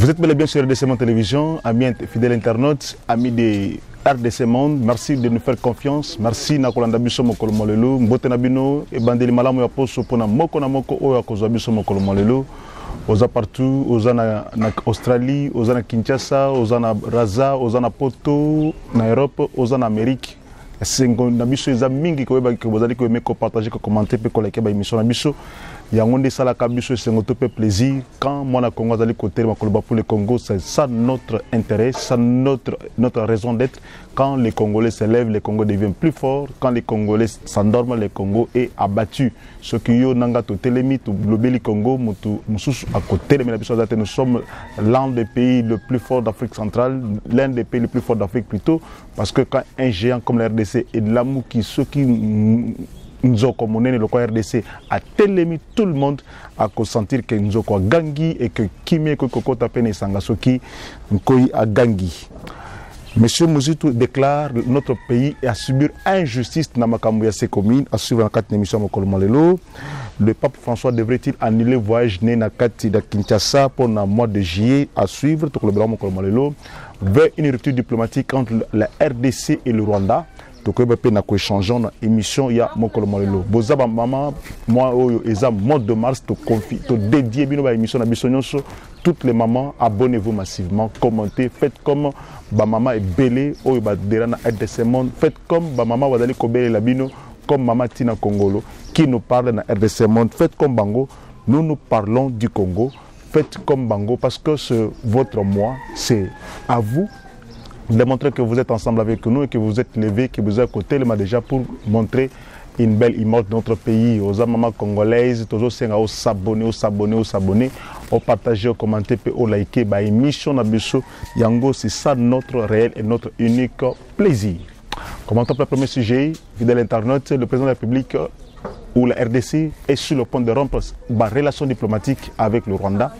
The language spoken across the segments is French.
Vous êtes bel et bien sur RDC Monde Télévision, amis fidèles internautes, amis de RDC Monde. Merci de nous faire confiance. Merci na kolanda biso mokolo molelo, mbote na bino e bandeli malamu ya poso pona moko na moko oyo akozwa biso mokolo molelo. Oza partout, oza na Australie, oza na Kinshasa, oza na Raza, oza na Poto, na Europe, oza na Amérique. Sengo na biso eza mingi ko ba ko bozali ko aimer ko partager ko commenter pe ko like ba émission na biso. Yango nde sala ka biso sengo to pe plaisir quand moi na Congo azali côté ma koloba pour le Congo, c'est ça notre intérêt, ça notre raison d'être. Quand les Congolais se lèvent, les Congolais deviennent plus forts. Quand les Congolais s'endorment, le Congo est abattu. Ce qui yo nanga to telemi to lobeli Congo mutu mususu à côté de biso zate, nous sommes l'un des pays le plus fort d'Afrique centrale, l'un des pays les plus forts d'Afrique plutôt, parce que quand un géant comme la RDC et de l'amour qui ceux qui nous ont communé le RDC a télémi tout le monde à sentir que nous avons gangi et que Kimé Koko Tapene Sangasoki Nkoi a gangi. Monsieur Mouzitou déclare notre pays à subir injustice dans Makamouya ses communes à suivre en 4 émissions Mokolo Molelo. Le pape François devrait-il annuler le voyage né na Kati de Kinshasa pour le mois de juillet à suivre tout le Mokolo Molelo vers une rupture diplomatique entre la RDC et le Rwanda. Donc on peut échanger dans émission ya Mokolo Molelo. Bozaba maman moi oyo eza mode de mars to confie to dédier bino ba émission na biso nyonso. Toutes les mamans, abonnez-vous massivement, commentez, faites comme ba maman est belé oyo ba derana RDC Monde, faites comme ba maman wadali ko belé labino comme maman Tina Kongolo qui nous parle dans RDC Monde, faites comme Bango, nous parlons du Congo, faites comme Bango parce que votre moi c'est à vous de montrer que vous êtes ensemble avec nous et que vous êtes levés, que vous êtes à côté déjà pour montrer une belle image de notre pays. Aux mamans congolaises, toujours s'abonner, au partager, au commenter, au liker, bah émission Nabiso Yango, c'est ça notre réel et notre unique plaisir. Commentant le premier sujet, fidèle internaute, le président de la République ou la RDC est sur le point de rompre la relation diplomatique avec le Rwanda.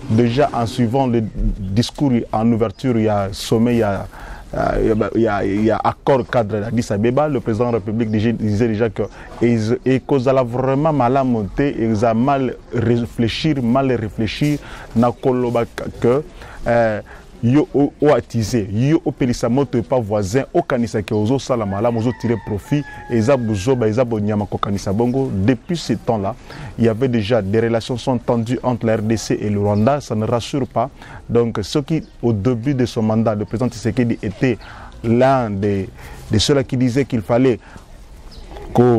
Déjà en suivant le discours en ouverture, il y a sommet, il y a accord cadre d'Addis Abeba. Le président de la République disait déjà que ils ont vraiment mal monté, ils ont mal réfléchi, n'a que yo o attisé, yo o pelisa moto pas voisin, o kanisa ke ozo sala malamu, ozo tirer profit, et za buzo ba za bonyama ko kanisa bongo. Depuis ce temps-là, il y avait déjà des relations sont tendues entre la RDC et le Rwanda, ça ne rassure pas. Donc ce qui au début de son mandat, le président Tshisekedi était l'un de ceux-là qui disaient qu'il fallait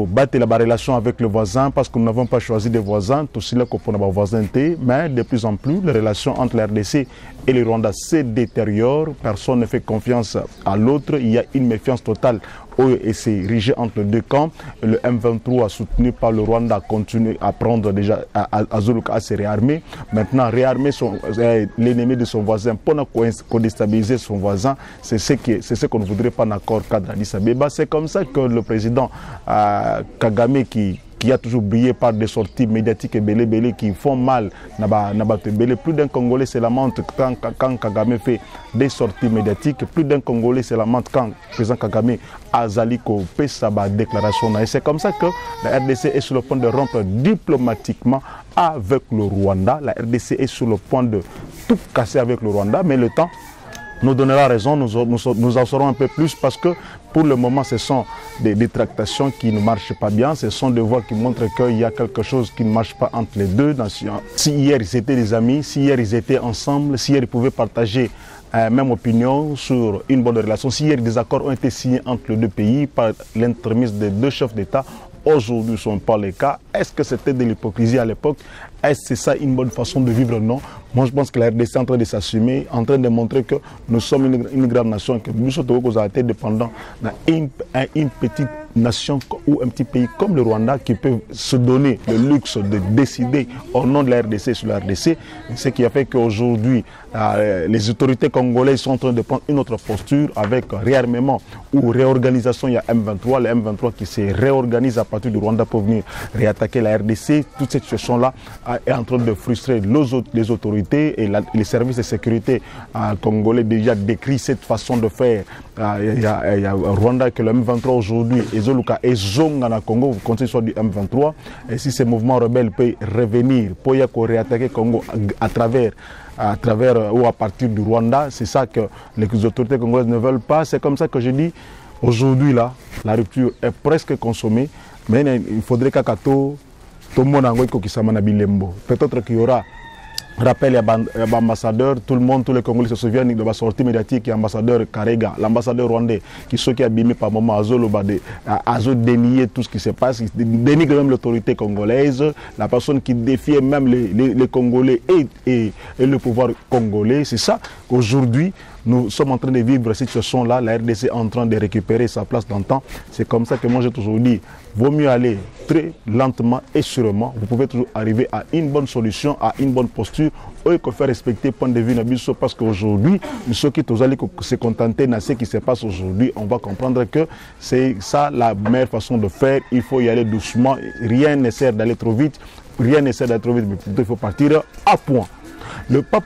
battre la relation avec le voisin parce que nous n'avons pas choisi des voisins, tout cela qu'on a voisinté, mais de plus en plus, les relations entre la RDC et le Rwanda se détériorent, personne ne fait confiance à l'autre, il y a une méfiance totale et c'est rigé entre les deux camps. Le M23 soutenu par le Rwanda continue à prendre déjà à Zuluka à se réarmer. Maintenant, réarmer l'ennemi de son voisin pour déstabiliser son voisin, c'est ce qu'on ne voudrait pas en accord cadre d'Addis Abeba. C'est comme ça que le président Kagame qui a toujours brillé par des sorties médiatiques et belé qui font mal. Plus d'un Congolais se lamente quand Kagame fait des sorties médiatiques. Plus d'un Congolais se lamente quand le président Kagame a Zaliko fait sa déclaration. Et c'est comme ça que la RDC est sur le point de rompre diplomatiquement avec le Rwanda. La RDC est sur le point de tout casser avec le Rwanda, mais le temps nous donnera raison, nous en saurons un peu plus parce que pour le moment ce sont des tractations qui ne marchent pas bien, ce sont des voix qui montrent qu'il y a quelque chose qui ne marche pas entre les deux nations. Si hier ils étaient des amis, si hier ils étaient ensemble, si hier ils pouvaient partager même opinion sur une bonne relation, si hier des accords ont été signés entre les deux pays par l'intermédiaire des deux chefs d'État, aujourd'hui ce ne sont pas les cas. Est-ce que c'était de l'hypocrisie à l'époque? Est-ce que c'est ça une bonne façon de vivre? Non. Moi je pense que la RDC est en train de s'assumer, en train de montrer que nous sommes une grande nation, que nous sommes été dépendants d'une petite nation ou un petit pays comme le Rwanda qui peut se donner le luxe de décider au nom de la RDC sur la RDC. Ce qui a fait qu'aujourd'hui les autorités congolaises sont en train de prendre une autre posture avec réarmement ou réorganisation. Il y a M23, le M23 qui se réorganise à partir du Rwanda pour venir réattaquer la RDC. Toute cette situation-là est en train de frustrer les autorités et les services de sécurité congolais déjà décrit cette façon de faire. Il y a Rwanda que le M23 aujourd'hui et Zoluka et Zonga na Congo vous continuez sur du M23 et si ces mouvements rebelles peuvent revenir pour réattaquer Congo à travers à travers ou à partir du Rwanda. C'est ça que les autorités congolaises ne veulent pas. C'est comme ça que je dis, aujourd'hui là, la rupture est presque consommée, mais il faudrait qu'à tout le monde qui s'amène à Bilembo. Peut-être qu'il y aura rappel à l'ambassadeur, tout le monde, tous les Congolais se souviennent de la sortie médiatique de l'ambassadeur Karega, l'ambassadeur rwandais, qui sont qui abîmé par moment Azo dénier tout ce qui se passe, il dénigre même l'autorité congolaise, la personne qui défiait même les Congolais et le pouvoir congolais. C'est ça qu'aujourd'hui, nous sommes en train de vivre cette situation-là, la RDC est en train de récupérer sa place dans le temps. C'est comme ça que moi j'ai toujours dit, vaut mieux aller très lentement et sûrement. Vous pouvez toujours arriver à une bonne solution, à une bonne posture, ou il faut faire respecter le point de vue Nabiso, parce qu'aujourd'hui, ceux qui allés se contenter de ce qui se passe aujourd'hui, on va comprendre que c'est ça la meilleure façon de faire. Il faut y aller doucement, rien ne sert d'aller trop vite, rien ne sert d'aller trop vite, mais plutôt il faut partir à point. Le pape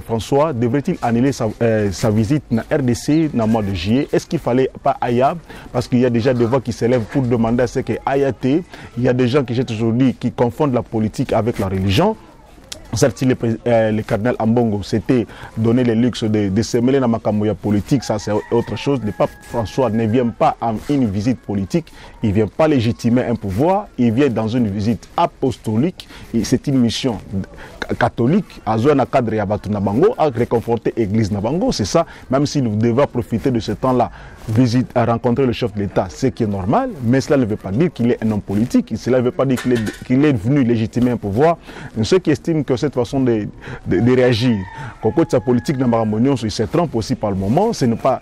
François devrait-il annuler sa visite dans RDC dans le mois de juillet? Est-ce qu'il fallait pas Aya? Parce qu'il y a déjà des voix qui s'élèvent pour demander à ce que Ayaté. Il y a des gens qui j'ai toujours dit qui confondent la politique avec la religion. Certes, le cardinal Ambongo s'était donné le luxe de se mêler dans la politique, ça c'est autre chose. Le pape François ne vient pas en une visite politique, il ne vient pas légitimer un pouvoir, il vient dans une visite apostolique. C'est une mission catholique, à Zoana cadre Yabatu Nabango, à réconforter l'église Nabango, c'est ça. Même s'il devra profiter de ce temps-là, à rencontrer le chef de l'État, ce qui est normal, mais cela ne veut pas dire qu'il est un homme politique, cela ne veut pas dire qu'il est venu légitimer un pouvoir. Ceux qui estiment que cette façon de réagir, qu'au côté de sa politique dans Maramonion, il se trompe aussi par le moment. Ce n'est pas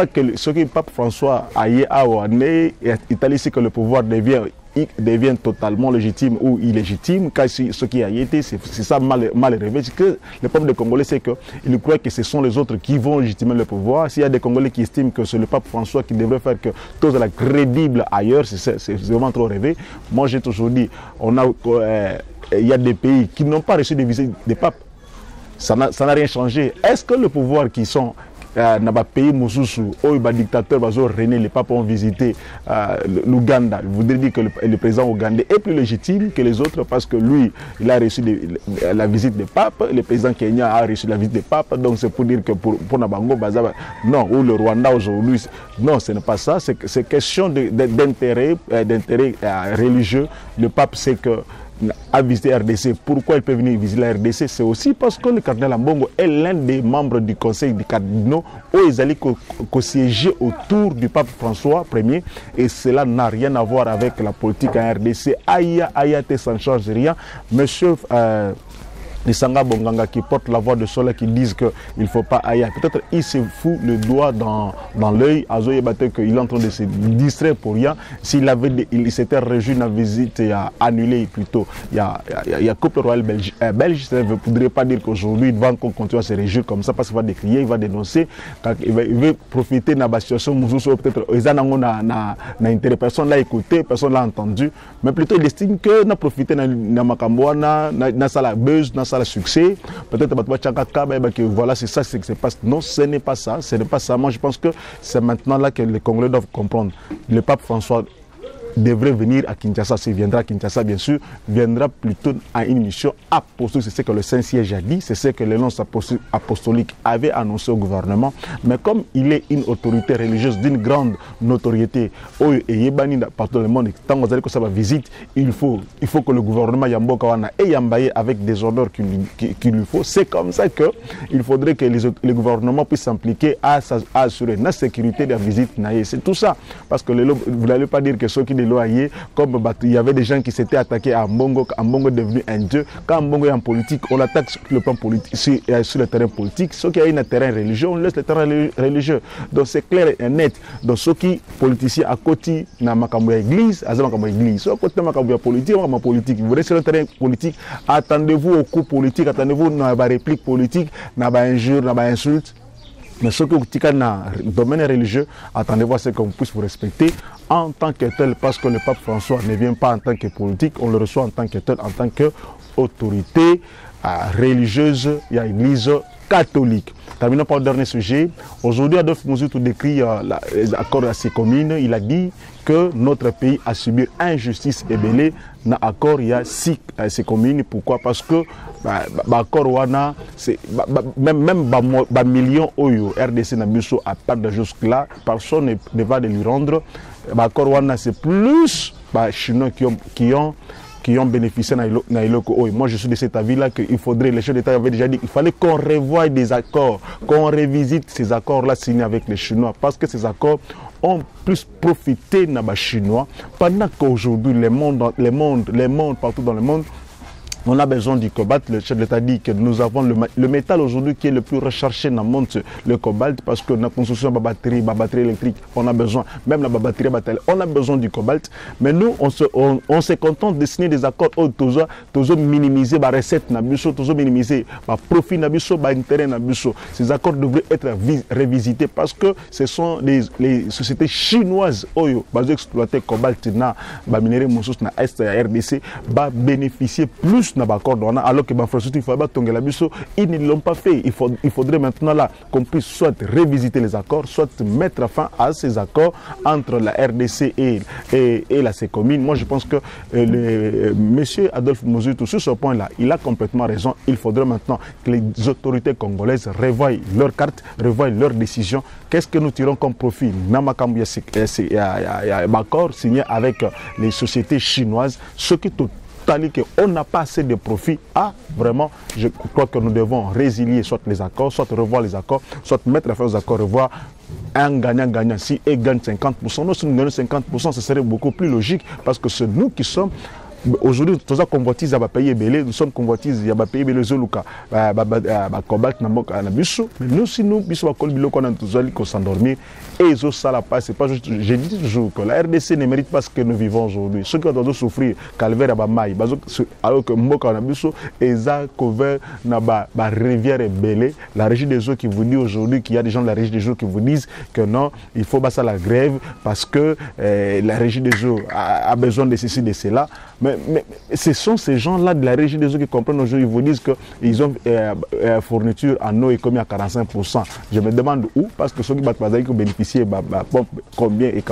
que ce que le pape François a dit à Ouané, Italie, c'est que le pouvoir devient totalement légitime ou illégitime, car ce qui a été, c'est ça mal rêvé. C'est que le peuple de Congolais, c'est qu'il croit que ce sont les autres qui vont légitimer le pouvoir. S'il y a des Congolais qui estiment que c'est le pape François qui devrait faire que tout est crédible ailleurs, c'est vraiment trop rêvé. Moi, j'ai toujours dit, il y a des pays qui n'ont pas reçu de visite des papes. Ça n'a rien changé. Est-ce que le pouvoir qui sont dans le pays Moussousou, où les dictateurs René, les papes ont visité l'Ouganda? Je voudrais dire que le président ougandais est plus légitime que les autres parce que lui, il a reçu la visite des papes, le président kenyan a reçu la visite des papes, donc c'est pour dire que pour Nabango, non, ou le Rwanda aujourd'hui, non, ce n'est pas ça, c'est question d'intérêt religieux. Le pape sait que à visiter RDC. Pourquoi il peut venir visiter la RDC? C'est aussi parce que le cardinal Ambongo est l'un des membres du conseil des cardinaux où ils allaient co-siéger autour du pape François Ier, et cela n'a rien à voir avec la politique en RDC. Ayate, ça ne change rien. Monsieur les Sanga Bonganga qui portent la voix de ceux-là qui disent qu'il ne faut pas ailleurs. Peut-être il se fout le doigt dans l'œil. Azoye Batek, qu'il est en train de se distraire pour rien. Il s'était réjoui de la visite et a annulé plutôt. Il y a couple royal belge. Ça ne voudrait pas dire qu'aujourd'hui, il va encore continuer à se réjouir comme ça parce qu'il va décrier, il va dénoncer. Il veut profiter de la situation. Peut-être n'a intérêt. Personne l'a écouté, personne l'a entendu. Mais plutôt, il estime que n'a profité de Makamboana, n'a ça la buzz, n'a ça le succès, peut-être que voilà, c'est ça ce qui se passe. Non, ce n'est pas ça, ce n'est pas ça. Moi, je pense que c'est maintenant là que les Congolais doivent comprendre. Le pape François devrait venir à Kinshasa. S'il viendra à Kinshasa, bien sûr, viendra plutôt à une mission apostolique. C'est ce que le Saint-Siège a dit, c'est ce que l'Alliance apostolique avait annoncé au gouvernement. Mais comme il est une autorité religieuse d'une grande notoriété, et partout dans le monde, tant que vous allez que ça va visite, il faut que le gouvernement Yambokawana et Yambaye avec des honneurs qu'il lui faut. C'est comme ça qu'il faudrait que les gouvernements puissent s'impliquer à assurer la sécurité de la visite. C'est tout ça. Parce que vous n'allez pas dire que ceux qui loyer, comme il y avait des gens qui s'étaient attaqués à Ambongo est devenu un dieu. Quand Ambongo est en politique, on l'attaque sur le plan politique, sur le terrain politique. Ceux qui ont un terrain religieux, on laisse le terrain religieux. Donc c'est clair et net. Donc ceux qui politiciens à côté de la église, à la église, ceux à côté de la politique, vous restez sur le terrain politique, attendez-vous au coup politique, attendez-vous à la réplique politique, à la injure, à l'insulte. Mais ceux qui sont dans le domaine religieux, attendez-vous à ce qu'on puisse vous respecter en tant que tel, parce que le pape François ne vient pas en tant que politique, on le reçoit en tant que tel, en tant qu'autorité religieuse, il y a l'église catholique. Terminons par le dernier sujet. Aujourd'hui, Adolphe Muzito décrit les accords à ses communes. Il a dit que notre pays a subi injustice et belé dans l'accord il y a 6 ces communes. Pourquoi? Parce que l'accord wana même millions oyo RDC na biso à part de jusque là, personne ne va de lui rendre. L'accord wana c'est plus les Chinois qui ont bénéficié dans l'iloko. Moi, je suis de cet avis-là qu'il faudrait, les chefs d'État avaient déjà dit qu'il fallait qu'on revoie des accords, qu'on revisite ces accords-là signés avec les Chinois, parce que ces accords ont plus profité dans les Chinois, pendant qu'aujourd'hui, le monde, partout dans le monde, on a besoin du cobalt. Le chef de l'État dit que nous avons le métal aujourd'hui qui est le plus recherché dans le monde, le cobalt, parce que dans la construction de batterie électrique, on a besoin, même la batterie, on a besoin du cobalt. Mais nous, on se contente de signer des accords où toujours minimiser la recette, toujours minimiser le profit, l'intérêt. Ces accords devraient être révisités parce que ce sont les sociétés chinoises qui exploitent le cobalt dans les minerais dans l'Est de la RDC, bénéficier plus alors que ils ne l'ont pas fait. Il faudrait maintenant là qu'on puisse soit révisiter les accords, soit mettre fin à ces accords entre la RDC et la CECOMINE. Moi, je pense que monsieur Adolphe Muzito, sur ce point-là, il a complètement raison. Il faudrait maintenant que les autorités congolaises revoient leurs cartes, revoient leurs décisions. Qu'est-ce que nous tirons comme profit? Il y a un accord signé avec les sociétés chinoises, ce qui on n'a pas assez de profit. Vraiment, je crois que nous devons résilier soit les accords, soit revoir les accords, soit mettre fin aux accords, revoir un gagnant-gagnant. Si il gagne 50%, nous, si nous gagnons 50%, ce serait beaucoup plus logique parce que c'est nous qui sommes. Aujourd'hui, tous les convoitises à pays belé, nous sommes convoitises à pays belé zoluka, cobalt na biso. Mais nous, si nous biso bakol biloko na tuzali ko s'endormir et zo sala pas, c'est pas juste. Je dis toujours que la RDC ne mérite pas ce que nous vivons aujourd'hui. Ceux qui doivent souffrir, calvaire à maï, alors que mboka na biso eza couvert na rivière belé, la régie des eaux qui vous dit aujourd'hui qu'il y a des gens de la régie des eaux qui vous disent que non, il faut passer à la grève parce que la régie des eaux a besoin de ceci, de cela. Mais ce sont ces gens-là de la régie des eaux qui comprennent aujourd'hui, ils vous disent qu'ils ont fourniture en eau économie à 45%. Je me demande où, parce que ceux qui ont bénéficié combien et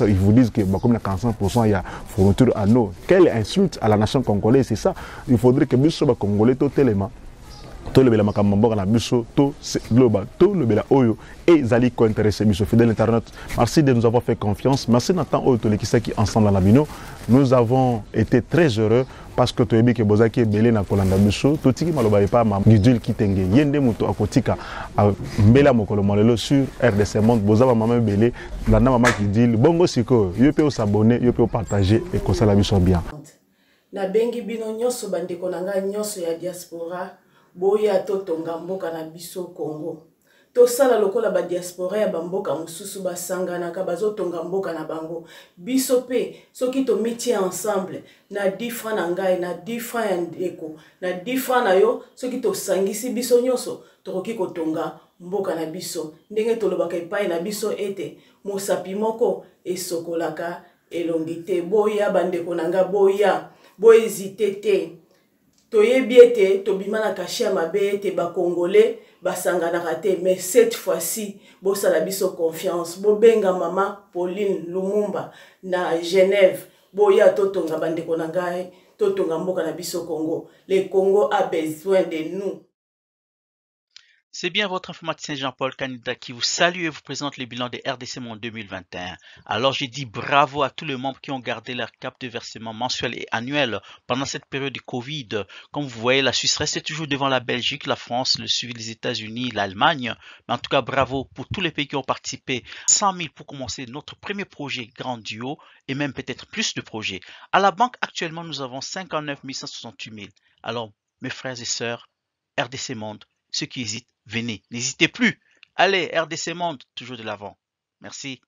ils vous disent que comme 45% il y a fourniture en eau. Quelle insulte à la nation congolaise, c'est ça. Il faudrait que nous soyons congolais totalement. Tout le bela makambo na biso to global tout le bela oyo et zali ko intéressé biso fidèle internet. Merci de nous avoir fait confiance. Merci Nathan oyo to lekisaki ensemble à la bino. Nous avons été très heureux parce que toyebi ke bozaki belé na kolanda biso to tiki maloba pa ma Gidule Kitenge yende muto akotika mbela mokolo molelo sur RDC Monde bozaba mama belé landa mama Gidule bongo siko yo pe s'abonner yo pe partager et ko sala biso bien. Na bengi bino nyoso bandeko nanga nyoso ya diaspora boya totonga mboka na biso Congo. Tosala lokola ba diaspora ya bamboka mususu basangana ka bazotonga mboka na bango. Biso pe soki to mitie ensemble na 10 francs na ngai na 10 francs ya ndeko na 10 francs na yo soki to sangisi biso nyoso tokoki kotonga mboka na biso. Ndenge tolobaka epai na biso ete mosapi moko esokolaka elongi te. Boya bandeko nanga boya hésiter te. Toyebi ete tobima na kashi ya mabe ete ba congolais basanganaka te, mais cette fois-ci bosala biso confiance. Bobenga mama Pauline Lumumba na Genève boya totonga bandeko na ngai totonga mboka na biso Congo. Le Congo a besoin de nous. C'est bien votre informaticien Jean-Paul Canida qui vous salue et vous présente le bilan des RDC Monde 2021. Alors je dis bravo à tous les membres qui ont gardé leur cap de versement mensuel et annuel pendant cette période de Covid. Comme vous voyez, la Suisse reste toujours devant la Belgique, la France, le suivi des États-Unis, l'Allemagne. Mais en tout cas, bravo pour tous les pays qui ont participé. 100 000 pour commencer notre premier projet grandiose et même peut-être plus de projets. À la banque, actuellement, nous avons 59 168 000. Alors, mes frères et sœurs, RDC Monde, ceux qui hésitent, venez, n'hésitez plus. Allez, RDC Monde, toujours de l'avant. Merci.